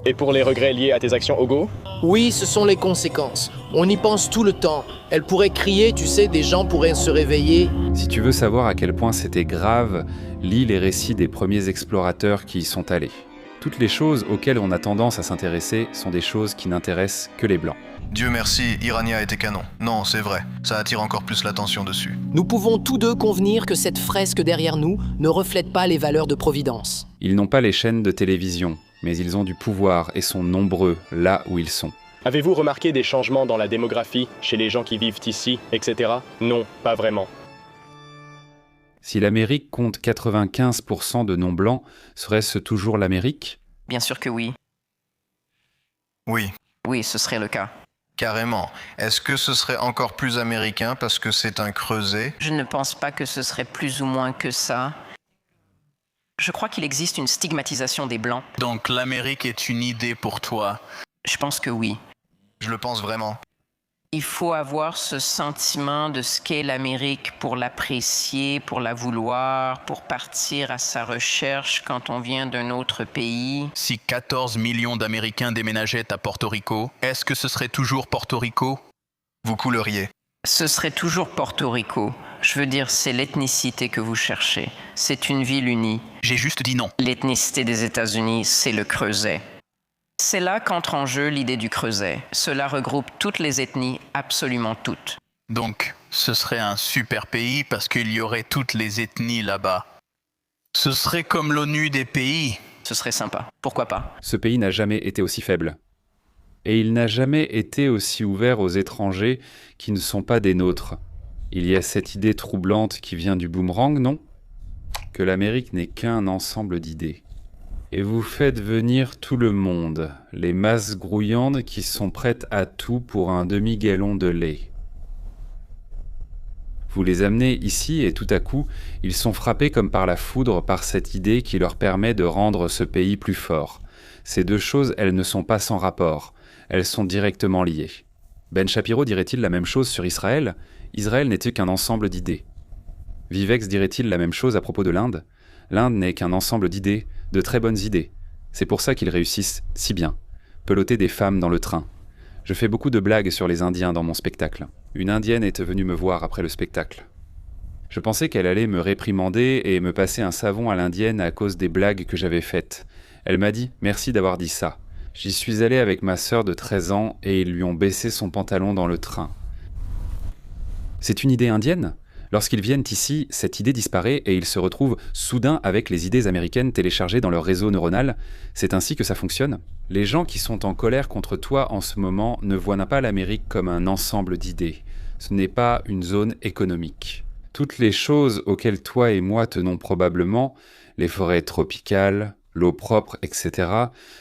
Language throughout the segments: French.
Et pour les regrets liés à tes actions au Go? Oui, ce sont les conséquences. On y pense tout le temps. Elle pourrait crier, tu sais, des gens pourraient se réveiller. Si tu veux savoir à quel point c'était grave, lis les récits des premiers explorateurs qui y sont allés. Toutes les choses auxquelles on a tendance à s'intéresser sont des choses qui n'intéressent que les Blancs. Dieu merci, Irania était canon. Non, c'est vrai, ça attire encore plus l'attention dessus. Nous pouvons tous deux convenir que cette fresque derrière nous ne reflète pas les valeurs de Providence. Ils n'ont pas les chaînes de télévision, mais ils ont du pouvoir et sont nombreux là où ils sont. Avez-vous remarqué des changements dans la démographie, chez les gens qui vivent ici, etc. Non, pas vraiment. Si l'Amérique compte 95% de non-blancs, serait-ce toujours l'Amérique ? Bien sûr que oui. Oui, Oui, ce serait le cas. carrément. Est-ce que ce serait encore plus américain parce que c'est un creuset? Je ne pense pas que ce serait plus ou moins que ça. Je crois qu'il existe une stigmatisation des Blancs. Donc l'Amérique est une idée pour toi. Je pense que oui. Je le pense vraiment. Il faut avoir ce sentiment de ce qu'est l'Amérique pour l'apprécier, pour la vouloir, pour partir à sa recherche quand on vient d'un autre pays. Si 14 millions d'Américains déménageaient à Porto Rico, est-ce que ce serait toujours Porto Rico? Vous couleriez. Ce serait toujours Porto Rico. Je veux dire, c'est l'ethnicité que vous cherchez. C'est une ville unie. J'ai juste dit non. L'ethnicité des États-Unis, c'est le creuset. C'est là qu'entre en jeu l'idée du creuset. Cela regroupe toutes les ethnies, absolument toutes. Donc, ce serait un super pays parce qu'il y aurait toutes les ethnies là-bas. Ce serait comme l'ONU des pays. Ce serait sympa. Pourquoi pas? Ce pays n'a jamais été aussi faible. Et il n'a jamais été aussi ouvert aux étrangers qui ne sont pas des nôtres. Il y a cette idée troublante qui vient du boomerang, non ? Que l'Amérique n'est qu'un ensemble d'idées. Et vous faites venir tout le monde, les masses grouillantes qui sont prêtes à tout pour un demi-gallon de lait. Vous les amenez ici et tout à coup, ils sont frappés comme par la foudre par cette idée qui leur permet de rendre ce pays plus fort. Ces deux choses, elles ne sont pas sans rapport, elles sont directement liées. Ben Shapiro dirait-il la même chose sur Israël ? Israël n'était qu'un ensemble d'idées. Vivex dirait-il la même chose à propos de l'Inde ? L'Inde n'est qu'un ensemble d'idées, de très bonnes idées. C'est pour ça qu'ils réussissent si bien. Peloter des femmes dans le train. Je fais beaucoup de blagues sur les Indiens dans mon spectacle. Une Indienne est venue me voir après le spectacle. Je pensais qu'elle allait me réprimander et me passer un savon à l'Indienne à cause des blagues que j'avais faites. Elle m'a dit « Merci d'avoir dit ça ». J'y suis allé avec ma sœur de 13 ans et ils lui ont baissé son pantalon dans le train. C'est une idée indienne ? Lorsqu'ils viennent ici, cette idée disparaît et ils se retrouvent soudain avec les idées américaines téléchargées dans leur réseau neuronal. C'est ainsi que ça fonctionne. Les gens qui sont en colère contre toi en ce moment ne voient pas l'Amérique comme un ensemble d'idées. Ce n'est pas une zone économique. Toutes les choses auxquelles toi et moi tenons probablement, les forêts tropicales, l'eau propre, etc.,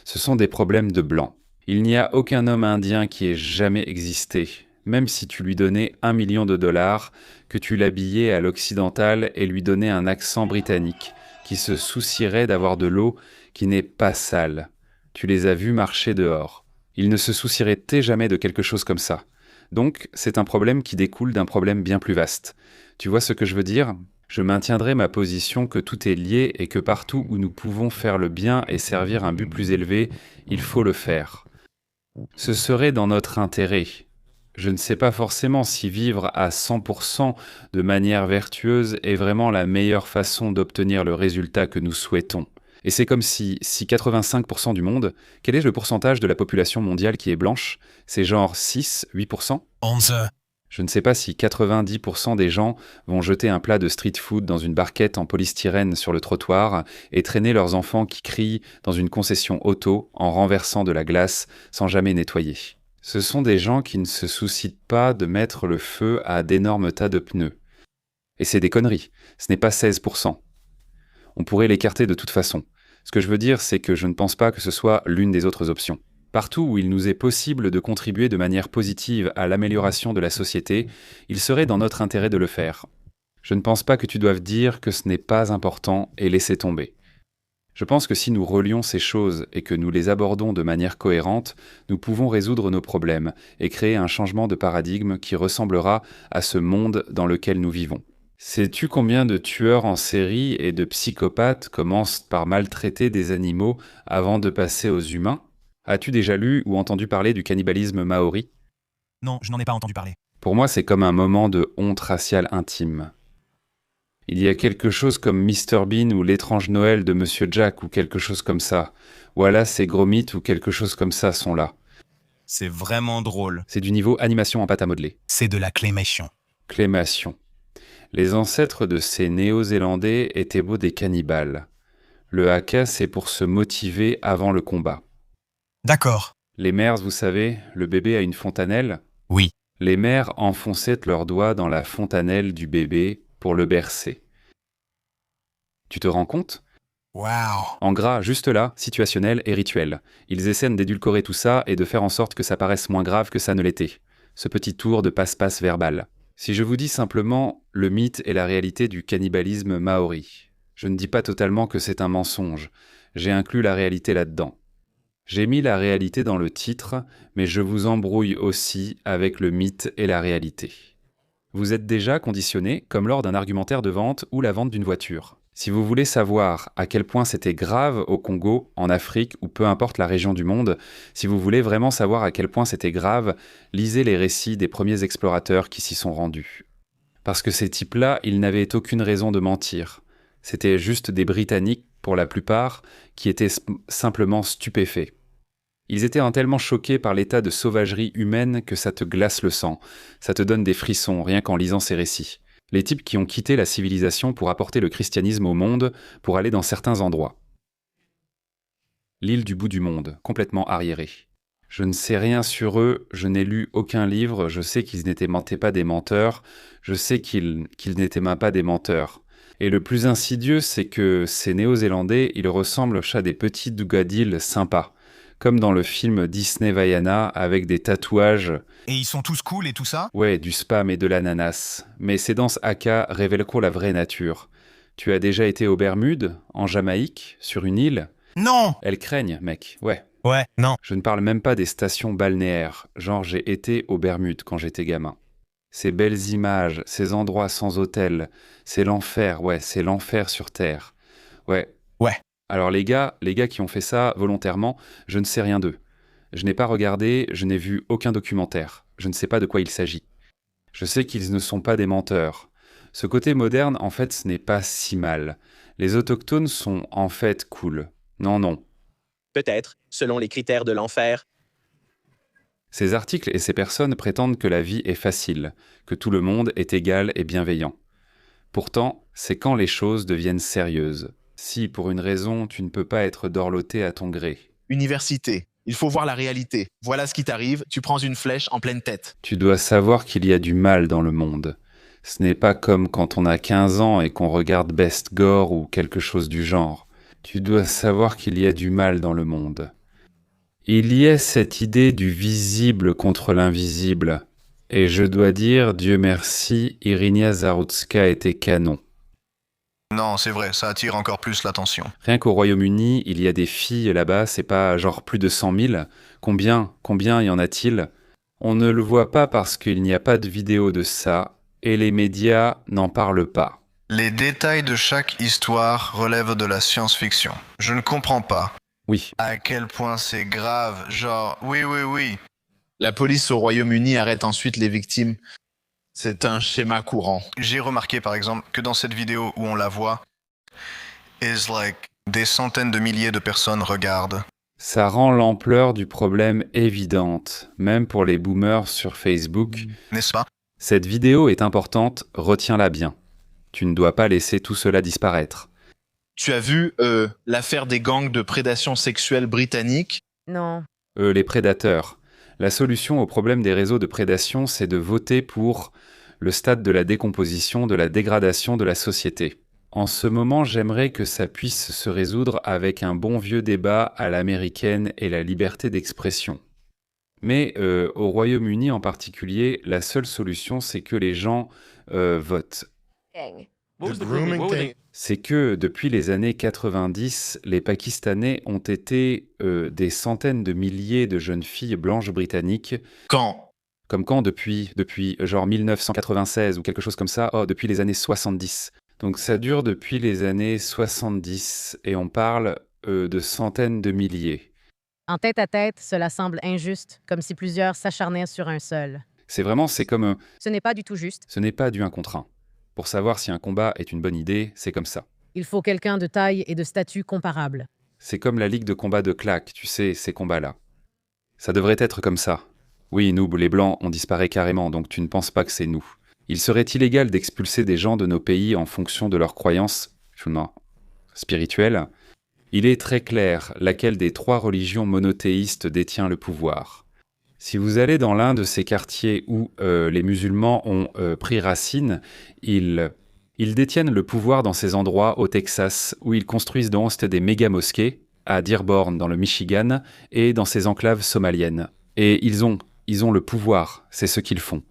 ce sont des problèmes de blancs. Il n'y a aucun homme indien qui ait jamais existé. Même si tu lui donnais $1 million, que tu l'habillais à l'occidental et lui donnais un accent britannique, qui se soucierait d'avoir de l'eau qui n'est pas sale. Tu les as vus marcher dehors. Ils ne se soucieraient jamais de quelque chose comme ça. Donc, c'est un problème qui découle d'un problème bien plus vaste. Tu vois ce que je veux dire ? Je maintiendrai ma position que tout est lié et que partout où nous pouvons faire le bien et servir un but plus élevé, il faut le faire. Ce serait dans notre intérêt. Je ne sais pas forcément si vivre à 100% de manière vertueuse est vraiment la meilleure façon d'obtenir le résultat que nous souhaitons. Et c'est comme si 85% du monde, quel est le pourcentage de la population mondiale qui est blanche ? C'est genre 6, 8%? Je ne sais pas si 90% des gens vont jeter un plat de street food dans une barquette en polystyrène sur le trottoir et traîner leurs enfants qui crient dans une concession auto en renversant de la glace sans jamais nettoyer. Ce sont des gens qui ne se soucient pas de mettre le feu à d'énormes tas de pneus. Et c'est des conneries, ce n'est pas 16%. On pourrait l'écarter de toute façon. Ce que je veux dire, c'est que je ne pense pas que ce soit l'une des autres options. Partout où il nous est possible de contribuer de manière positive à l'amélioration de la société, il serait dans notre intérêt de le faire. Je ne pense pas que tu doives dire que ce n'est pas important et laisser tomber. Je pense que si nous relions ces choses et que nous les abordons de manière cohérente, nous pouvons résoudre nos problèmes et créer un changement de paradigme qui ressemblera à ce monde dans lequel nous vivons. Sais-tu combien de tueurs en série et de psychopathes commencent par maltraiter des animaux avant de passer aux humains ? As-tu déjà lu ou entendu parler du cannibalisme maori? Non, je n'en ai pas entendu parler. Pour moi, c'est comme un moment de honte raciale intime. Il y a quelque chose comme Mr Bean ou l'étrange Noël de Monsieur Jack ou quelque chose comme ça. Voilà, ces Gromit ou quelque chose comme ça sont là. C'est vraiment drôle. C'est du niveau animation en pâte à modeler. C'est de la claymation. Clémation. Les ancêtres de ces Néo-Zélandais étaient beaux des cannibales. Le haka, c'est pour se motiver avant le combat. D'accord. Les mères, vous savez, le bébé a une fontanelle. Oui. Les mères enfonçaient leurs doigts dans la fontanelle du bébé pour le bercer. Tu te rends compte? Waouh. En gras, juste là, situationnel et rituel. Ils essaient d'édulcorer tout ça et de faire en sorte que ça paraisse moins grave que ça ne l'était. Ce petit tour de passe-passe verbal. Si je vous dis simplement le mythe et la réalité du cannibalisme maori, je ne dis pas totalement que c'est un mensonge. J'ai inclus la réalité là-dedans. J'ai mis la réalité dans le titre, mais je vous embrouille aussi avec le mythe et la réalité. Vous êtes déjà conditionné comme lors d'un argumentaire de vente ou la vente d'une voiture. Si vous voulez savoir à quel point c'était grave au Congo, en Afrique ou peu importe la région du monde, si vous voulez vraiment savoir à quel point c'était grave, lisez les récits des premiers explorateurs qui s'y sont rendus. Parce que ces types-là, ils n'avaient aucune raison de mentir. C'était juste des Britanniques, pour la plupart, qui étaient simplement stupéfaits. Ils étaient tellement choqués par l'état de sauvagerie humaine que ça te glace le sang. Ça te donne des frissons rien qu'en lisant ces récits. Les types qui ont quitté la civilisation pour apporter le christianisme au monde, pour aller dans certains endroits. L'île du bout du monde, complètement arriérée. Je ne sais rien sur eux, je n'ai lu aucun livre, je sais qu'ils n'étaient pas des menteurs, je sais qu'ils n'étaient même pas des menteurs. Et le plus insidieux, c'est que ces Néo-Zélandais, ils ressemblent à des petits dougadilles sympas. Comme dans le film Disney Vaiana avec des tatouages. Et ils sont tous cool et tout ça? Ouais, du spam et de l'ananas. Mais ces danses haka révèlent quoi la vraie nature? Tu as déjà été aux Bermudes, en Jamaïque, sur une île? Non! Elles craignent, mec, ouais. Ouais, non. Je ne parle même pas des stations balnéaires, genre j'ai été aux Bermudes quand j'étais gamin. Ces belles images, ces endroits sans hôtel, c'est l'enfer, ouais, c'est l'enfer sur Terre. Ouais. Ouais. Alors les gars qui ont fait ça volontairement, je ne sais rien d'eux. Je n'ai pas regardé, je n'ai vu aucun documentaire. Je ne sais pas de quoi il s'agit. Je sais qu'ils ne sont pas des menteurs. Ce côté moderne, en fait, ce n'est pas si mal. Les autochtones sont en fait cool. Non. Peut-être, selon les critères de l'enfer. Ces articles et ces personnes prétendent que la vie est facile, que tout le monde est égal et bienveillant. Pourtant, c'est quand les choses deviennent sérieuses. Si, pour une raison, tu ne peux pas être dorloté à ton gré. Université. Il faut voir la réalité. Voilà ce qui t'arrive, tu prends une flèche en pleine tête. Tu dois savoir qu'il y a du mal dans le monde. Ce n'est pas comme quand on a 15 ans et qu'on regarde Best Gore ou quelque chose du genre. Tu dois savoir qu'il y a du mal dans le monde. Il y a cette idée du visible contre l'invisible. Et je dois dire, Dieu merci, Irinia Zarutska était canon. Non, c'est vrai, ça attire encore plus l'attention. Rien qu'au Royaume-Uni, il y a des filles là-bas, c'est pas genre plus de 100 000. Combien y en a-t-il? On ne le voit pas parce qu'il n'y a pas de vidéo de ça, et les médias n'en parlent pas. Les détails de chaque histoire relèvent de la science-fiction. Je ne comprends pas. Oui. À quel point c'est grave, genre, oui. La police au Royaume-Uni arrête ensuite les victimes. C'est un schéma courant. J'ai remarqué par exemple que dans cette vidéo où on la voit, des centaines de milliers de personnes regardent. Ça rend l'ampleur du problème évidente, même pour les boomers sur Facebook. N'est-ce pas? Cette vidéo est importante, retiens-la bien. Tu ne dois pas laisser tout cela disparaître. Tu as vu l'affaire des gangs de prédation sexuelle britanniques? Non. Les prédateurs. La solution au problème des réseaux de prédation, c'est de voter pour le stade de la décomposition, de la dégradation de la société. En ce moment, j'aimerais que ça puisse se résoudre avec un bon vieux débat à l'américaine et la liberté d'expression. Mais au Royaume-Uni en particulier, la seule solution, c'est que les gens votent. C'est que depuis les années 90, les Pakistanais ont été des centaines de milliers de jeunes filles blanches britanniques. Quand? Comme quand depuis genre 1996 ou quelque chose comme ça, depuis les années 70. Donc ça dure depuis les années 70 et on parle de centaines de milliers. En tête-à-tête, cela semble injuste, comme si plusieurs s'acharnaient sur un seul. C'est comme... Ce n'est pas du tout juste. Ce n'est pas du 1 contre 1. Pour savoir si un combat est une bonne idée, c'est comme ça. Il faut quelqu'un de taille et de statut comparable. C'est comme la ligue de combat de claques, tu sais, ces combats-là. Ça devrait être comme ça. Oui, nous, les Blancs, on disparaît carrément, donc tu ne penses pas que c'est nous. Il serait illégal d'expulser des gens de nos pays en fonction de leurs croyances spirituelles. Il est très clair laquelle des 3 religions monothéistes détient le pouvoir. Si vous allez dans l'un de ces quartiers où les musulmans ont pris racine, ils détiennent le pouvoir dans ces endroits au Texas où ils construisent donc des méga-mosquées, à Dearborn dans le Michigan et dans ces enclaves somaliennes. Et ils ont le pouvoir, c'est ce qu'ils font.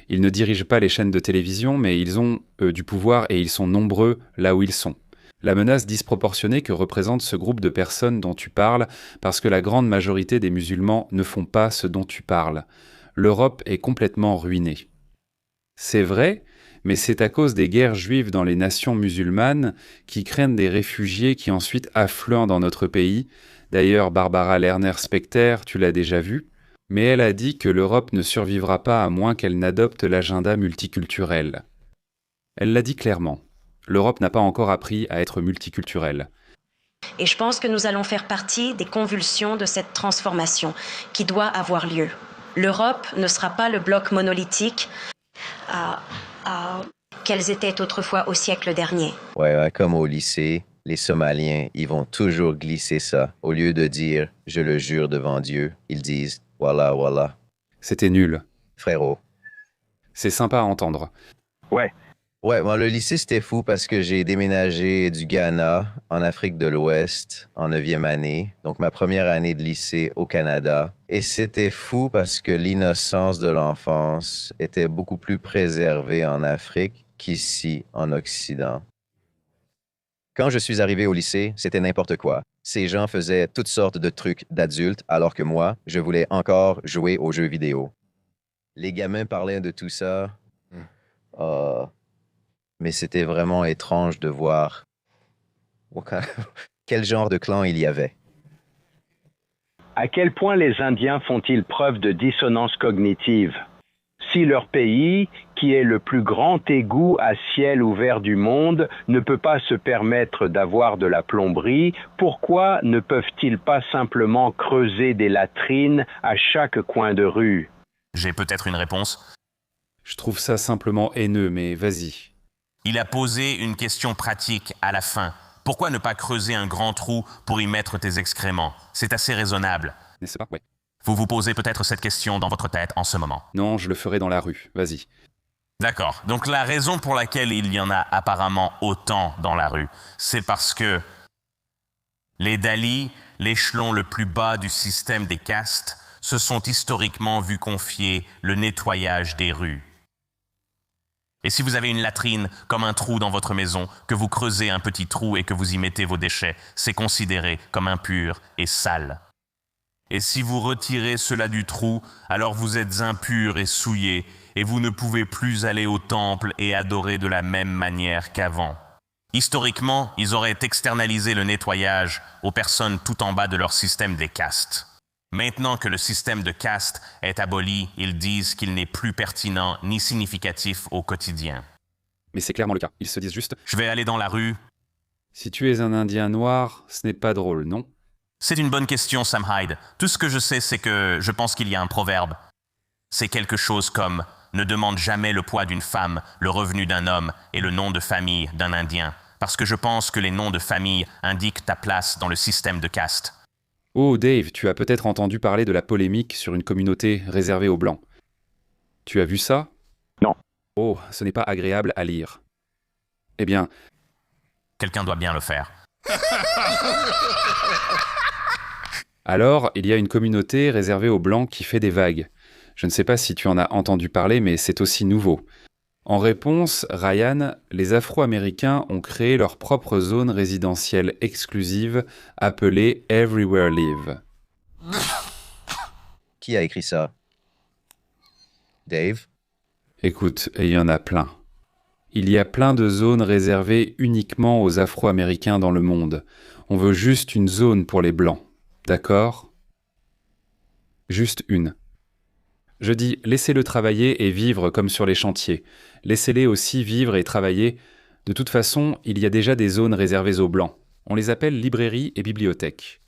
Ils ne dirigent pas les chaînes de télévision, mais ils ont du pouvoir et ils sont nombreux là où ils sont. La menace disproportionnée que représente ce groupe de personnes dont tu parles, parce que la grande majorité des musulmans ne font pas ce dont tu parles. L'Europe est complètement ruinée. C'est vrai, mais c'est à cause des guerres juives dans les nations musulmanes qui craignent des réfugiés qui ensuite affluent dans notre pays. D'ailleurs, Barbara Lerner-Specter, tu l'as déjà vu, mais elle a dit que l'Europe ne survivra pas à moins qu'elle n'adopte l'agenda multiculturel. Elle l'a dit clairement. L'Europe n'a pas encore appris à être multiculturelle. Et je pense que nous allons faire partie des convulsions de cette transformation qui doit avoir lieu. L'Europe ne sera pas le bloc monolithique qu'elles étaient autrefois au siècle dernier. Ouais, comme au lycée, les Somaliens, ils vont toujours glisser ça. Au lieu de dire « je le jure devant Dieu », ils disent « voilà, voilà ». C'était nul. Frérot. C'est sympa à entendre. Ouais, moi, le lycée, c'était fou parce que j'ai déménagé du Ghana en Afrique de l'Ouest en 9e année. Donc, ma première année de lycée au Canada. Et c'était fou parce que l'innocence de l'enfance était beaucoup plus préservée en Afrique qu'ici en Occident. Quand je suis arrivé au lycée, c'était n'importe quoi. Ces gens faisaient toutes sortes de trucs d'adultes, alors que moi, je voulais encore jouer aux jeux vidéo. Les gamins parlaient de tout ça. Mais c'était vraiment étrange de voir quel genre de clan il y avait. À quel point les Indiens font-ils preuve de dissonance cognitive? Si leur pays, qui est le plus grand égout à ciel ouvert du monde, ne peut pas se permettre d'avoir de la plomberie, pourquoi ne peuvent-ils pas simplement creuser des latrines à chaque coin de rue? J'ai peut-être une réponse. Je trouve ça simplement haineux, mais vas-y. Il a posé une question pratique à la fin. Pourquoi ne pas creuser un grand trou pour y mettre tes excréments? C'est assez raisonnable. N'est-ce pas? Ouais. Vous vous posez peut-être cette question dans votre tête en ce moment. Non, je le ferai dans la rue. Vas-y. D'accord. Donc la raison pour laquelle il y en a apparemment autant dans la rue, c'est parce que les Dalis, l'échelon le plus bas du système des castes, se sont historiquement vus confier le nettoyage des rues. Et si vous avez une latrine, comme un trou dans votre maison, que vous creusez un petit trou et que vous y mettez vos déchets, c'est considéré comme impur et sale. Et si vous retirez cela du trou, alors vous êtes impur et souillé, et vous ne pouvez plus aller au temple et adorer de la même manière qu'avant. Historiquement, ils auraient externalisé le nettoyage aux personnes tout en bas de leur système des castes. Maintenant que le système de caste est aboli, ils disent qu'il n'est plus pertinent ni significatif au quotidien. Mais c'est clairement le cas. Ils se disent juste « Je vais aller dans la rue. » Si tu es un Indien noir, ce n'est pas drôle, non? C'est une bonne question, Sam Hyde. Tout ce que je sais, c'est que je pense qu'il y a un proverbe. C'est quelque chose comme « Ne demande jamais le poids d'une femme, le revenu d'un homme et le nom de famille d'un Indien. » Parce que je pense que les noms de famille indiquent ta place dans le système de caste. Oh Dave, tu as peut-être entendu parler de la polémique sur une communauté réservée aux Blancs. Tu as vu ça? Non. Oh, ce n'est pas agréable à lire. Eh bien... Quelqu'un doit bien le faire. Alors, il y a une communauté réservée aux Blancs qui fait des vagues. Je ne sais pas si tu en as entendu parler, mais c'est aussi nouveau. En réponse, Ryan, les Afro-Américains ont créé leur propre zone résidentielle exclusive appelée Everywhere Live. Qui a écrit ça? Dave? Écoute, il y en a plein. Il y a plein de zones réservées uniquement aux Afro-Américains dans le monde. On veut juste une zone pour les Blancs. D'accord? Juste une. Je dis laissez-le travailler et vivre comme sur les chantiers. Laissez-les aussi vivre et travailler. De toute façon, il y a déjà des zones réservées aux Blancs. On les appelle librairies et bibliothèques.